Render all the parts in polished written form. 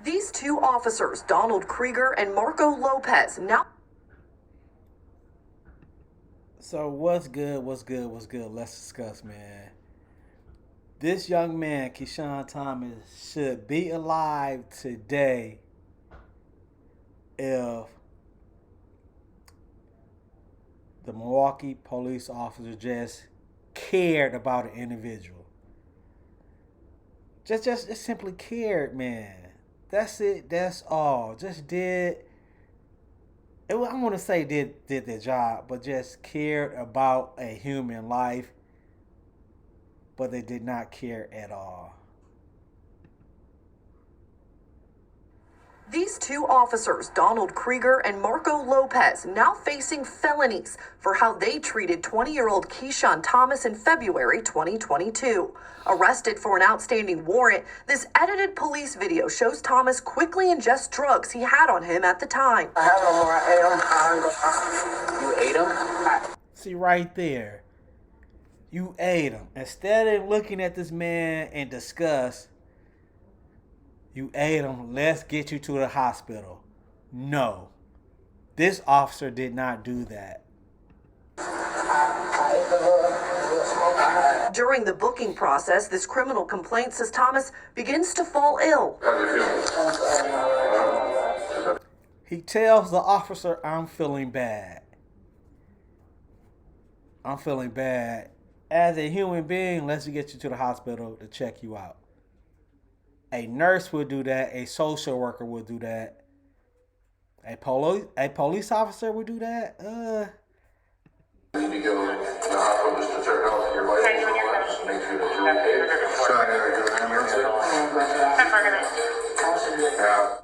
These two officers, Donald Krieger and Marco Lopez, now... So what's good? Let's discuss, man. This young man, Keishon Thomas, should be alive today if the Milwaukee police officer just cared about an individual. Just simply cared, man. That's it. That's all. Just did. I want to say did their job, but just cared about a human life. But they did not care at all. These two officers, Donald Krieger and Marco Lopez, now facing felonies for how they treated 20-year-old Keishon Thomas in February 2022. Arrested for an outstanding warrant, this edited police video shows Thomas quickly ingest drugs he had on him at the time. I have no more. I ate them. You ate them? See right there. You ate him. Instead of looking at this man in disgust, you ate him. Let's get you to the hospital. No. This officer did not do that. During the booking process, this criminal complaint says Thomas begins to fall ill. He tells the officer, I'm feeling bad. I'm feeling bad. As a human being, let's get you to the hospital to check you out. A nurse will do that. A social worker will do that. A police officer will do that. You need to go to the hospital just to check out your life. Just make sure that you're okay.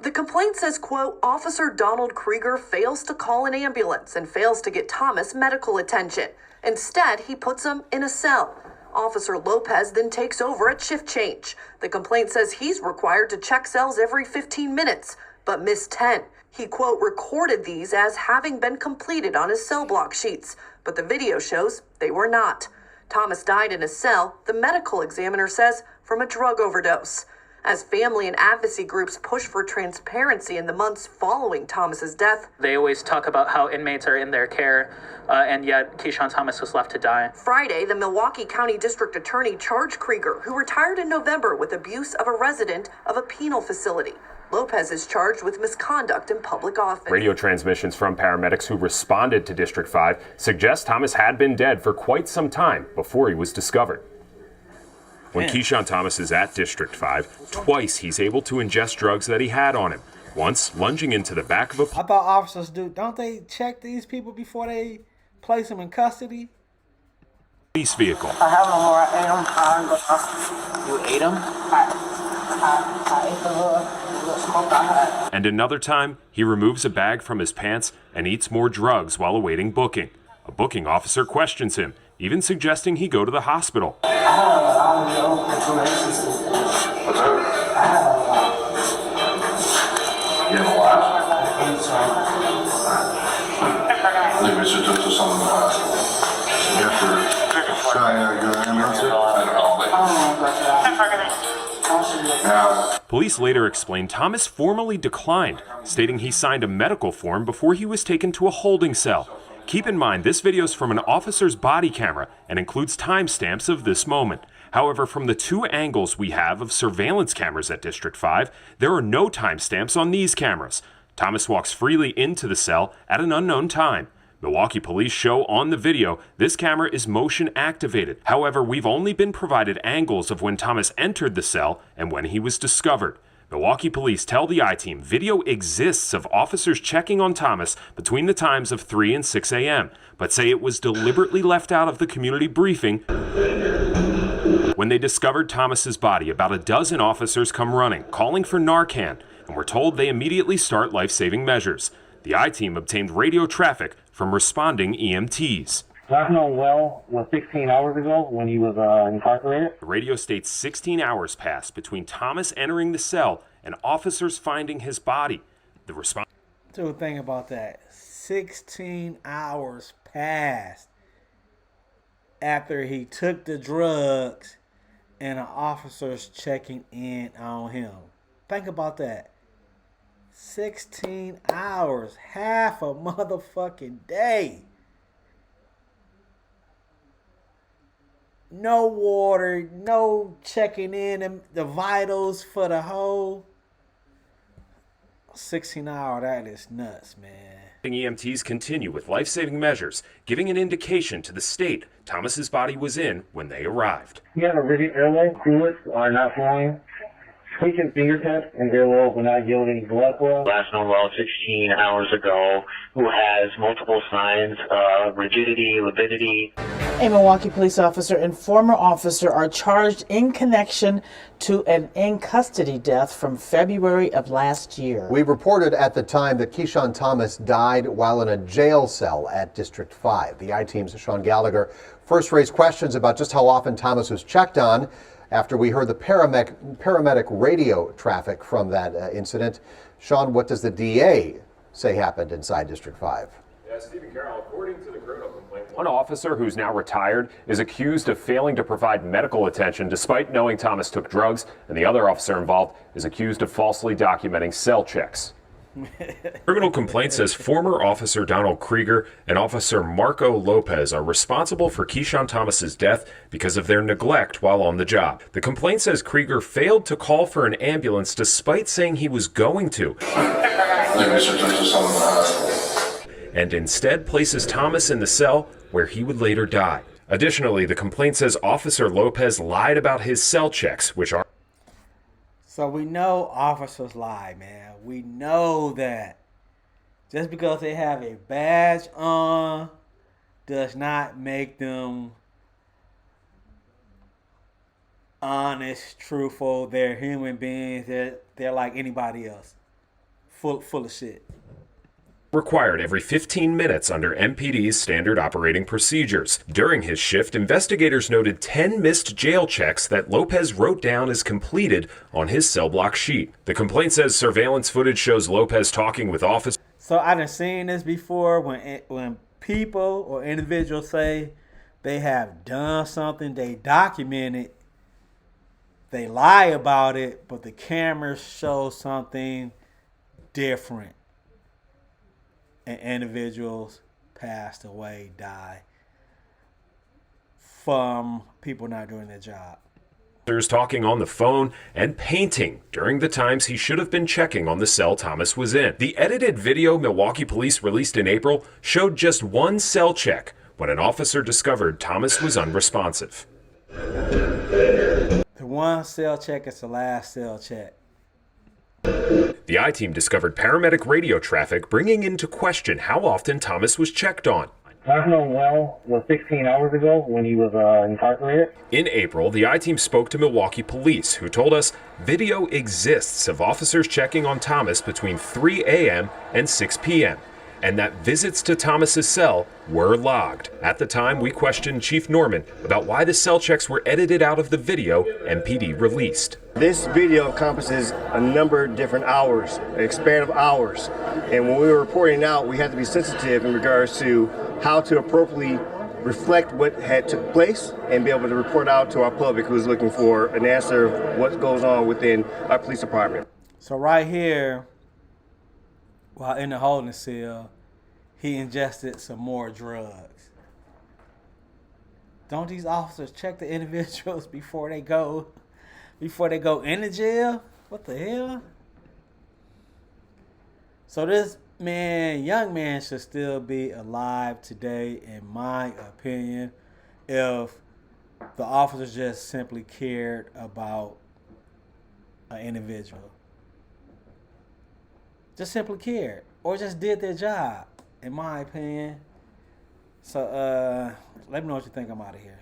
The complaint says, quote, Officer Donald Krieger fails to call an ambulance and fails to get Thomas medical attention. Instead, he puts him in a cell. Officer Lopez then takes over at shift change. The complaint says he's required to check cells every 15 minutes, but missed 10. He, quote, recorded these as having been completed on his cell block sheets, but the video shows they were not. Thomas died in his cell, the medical examiner says, from a drug overdose. As family and advocacy groups push for transparency in the months following Thomas's death, they always talk about how inmates are in their care, and yet Keishon Thomas was left to die. Friday, the Milwaukee County District Attorney charged Krieger, who retired in November, with abuse of a resident of a penal facility. Lopez is charged with misconduct in public office. Radio transmissions from paramedics who responded to District 5 suggest Thomas had been dead for quite some time before he was discovered. When Keishon Thomas is at District 5, twice he's able to ingest drugs that he had on him. Once lunging into the back of a... I thought officers don't they check these people before they place them in custody? Police vehicle. I have no more. I ate them. You ate them? I ate the little smoke I had. And another time, he removes a bag from his pants and eats more drugs while awaiting booking. A booking officer questions him, even suggesting he go to the hospital. Police later explained Thomas formally declined, stating he signed a medical form before he was taken to a holding cell. Keep in mind, this video is from an officer's body camera and includes timestamps of this moment. However, from the two angles we have of surveillance cameras at District 5, there are no timestamps on these cameras. Thomas walks freely into the cell at an unknown time. Milwaukee police show on the video this camera is motion activated. However, we've only been provided angles of when Thomas entered the cell and when he was discovered. Milwaukee police tell the I-Team video exists of officers checking on Thomas between the times of 3 and 6 a.m., but say it was deliberately left out of the community briefing. When they discovered Thomas's body, about a dozen officers come running, calling for Narcan, and were told they immediately start life-saving measures. The I-Team obtained radio traffic from responding EMTs. Last known well was 16 hours ago when he was incarcerated. The radio states 16 hours passed between Thomas entering the cell and officers finding his body. The response. So think about that. 16 hours passed after he took the drugs and the officers checking in on him. Think about that. 16 hours, half a motherfucking day. No water, no checking in the vitals for the whole 16 hour. That is nuts, man. EMTs continue with life-saving measures, giving an indication to the state Thomas's body was in when they arrived. He had a rigid airway, fluids are not flowing. Patient finger test and airway will not yield any blood flow. Last known well 16 hours ago, who has multiple signs of rigidity, lividity. A Milwaukee police officer and former officer are charged in connection to an in-custody death from February of last year. We reported at the time that Keishon Thomas died while in a jail cell at District 5. The I-Team's Sean Gallagher first raised questions about just how often Thomas was checked on after we heard the paramedic radio traffic from that incident. Sean, what does the DA say happened inside District 5? Yeah, Stephen Carroll, according to the criminal complaint, one officer who's now retired is accused of failing to provide medical attention despite knowing Thomas took drugs, and the other officer involved is accused of falsely documenting cell checks. Criminal complaint says former Officer Donald Krieger and Officer Marco Lopez are responsible for Keishon Thomas's death because of their neglect while on the job. The complaint says Krieger failed to call for an ambulance despite saying he was going to, and instead places Thomas in the cell where he would later die. Additionally, the complaint says Officer Lopez lied about his cell checks, which are... So we know officers lie, man. We know that. Just because they have a badge on does not make them honest, truthful. They're human beings. They're like anybody else. Full of shit. Required every 15 minutes under MPD's standard operating procedures. During his shift, investigators noted 10 missed jail checks that Lopez wrote down as completed on his cell block sheet. The complaint says surveillance footage shows Lopez talking with officers. So I done seen this before when people or individuals say they have done something, they document it, they lie about it, but the cameras show something different. And individuals passed away, died from people not doing their job. Talking on the phone and painting during the times he should have been checking on the cell Thomas was in. The edited video Milwaukee police released in April showed just one cell check when an officer discovered Thomas was unresponsive. The one cell check is the last cell check. The I-Team discovered paramedic radio traffic, bringing into question how often Thomas was checked on. Last known well was 16 hours ago when he was incarcerated. In April, the I-Team spoke to Milwaukee police, who told us video exists of officers checking on Thomas between 3 a.m. and 6 p.m., and that visits to Thomas's cell were logged. At the time, we questioned Chief Norman about why the cell checks were edited out of the video MPD released. This video encompasses a number of different hours, an span of hours. And when we were reporting out, we had to be sensitive in regards to how to appropriately reflect what had took place and be able to report out to our public who's looking for an answer of what goes on within our police department. So right here, while in the holding cell, he ingested some more drugs. Don't these officers check the individuals before they go into jail? What the hell? So this young man should still be alive today, in my opinion, if the officers just simply cared about an individual. Just simply cared, or just did their job, in my opinion. So let me know what you think. I'm out of here.